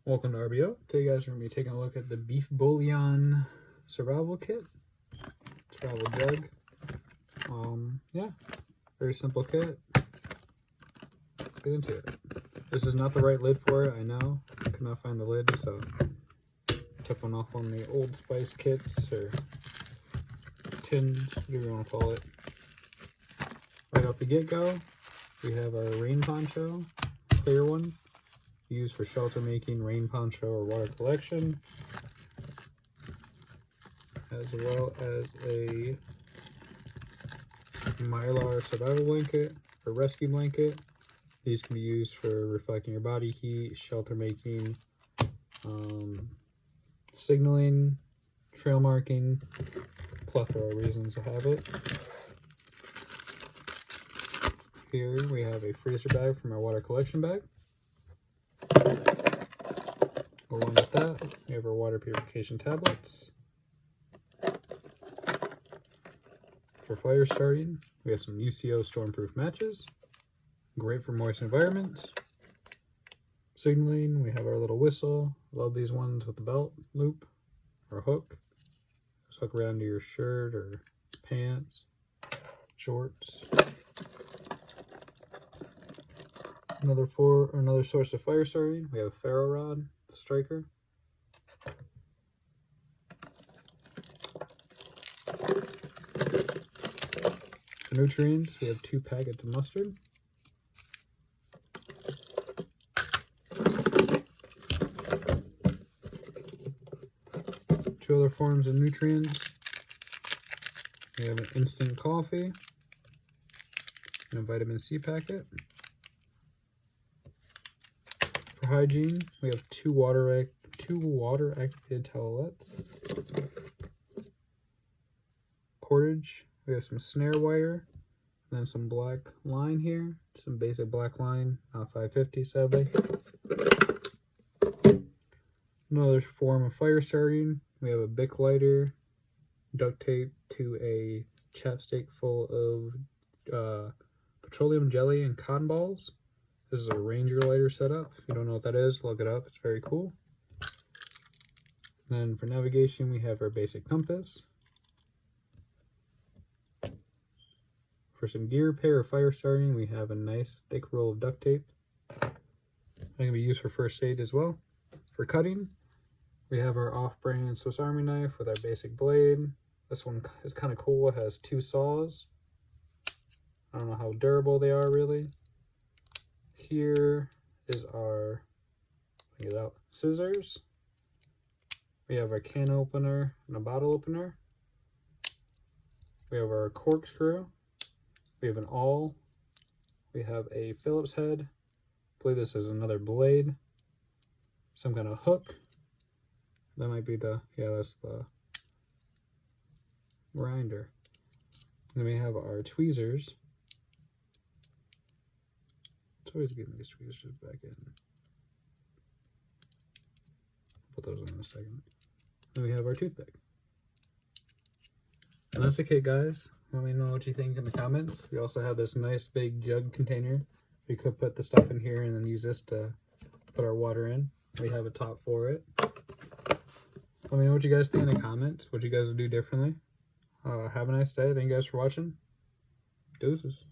Welcome to RBO. Today guys, we're going to be taking a look at the beef bouillon survival kit. Survival jug. Yeah, very simple kit. Let's get into it. This is not the right lid for it, I know. I could not find the lid, so I took one off on the Old Spice kits, or tins, whatever you want to call it. Right off the get-go, we have our rain poncho, clear one, used for shelter making, rain poncho, or water collection, as well as a Mylar survival blanket or rescue blanket. These can be used for reflecting your body heat, shelter making, signaling, trail marking, plethora of reasons to have it. Here we have a freezer bag from our water collection bag. Along with that, we have our water purification tablets. For fire starting, we have some UCO stormproof matches. Great for moist environments. Signaling, we have our little whistle. Love these ones with the belt loop or hook. Just hook around to your shirt or pants, shorts. Another source of fire starting, we have a ferro rod striker. For nutrients, we have 2 packets of mustard. Two other forms of nutrients. We have an instant coffee and a vitamin C packet. For hygiene, we have 2 water activated towelettes. Cordage, we have some snare wire, and then some black line here, some basic black line, 550 sadly. Another form of fire starting, we have a Bic lighter, duct tape to a chapstick full of petroleum jelly and cotton balls. This is a Ranger lighter setup. If you don't know what that is, look it up. It's very cool. And then for navigation, we have our basic compass. For some gear repair or fire starting, we have a nice thick roll of duct tape. That can be used for first aid as well. For cutting, we have our off-brand Swiss Army knife with our basic blade. This one is kind of cool. It has 2 saws. I don't know how durable they are really. Here is our, get it out, scissors. We have our can opener and a bottle opener. We have our corkscrew. We have an awl. We have a Phillips head. I believe this is another blade. Some kind of hook. That might be that's the grinder. Then we have our tweezers. It's always getting these tweezers back in. Put those in a second. Then we have our toothpick. And that's the kit, guys. Let me know what you think in the comments. We also have this nice big jug container. We could put the stuff in here and then use this to put our water in. We have a top for it. Let me know what you guys think in the comments. What you guys would do differently. Have a nice day. Thank you guys for watching. Deuces.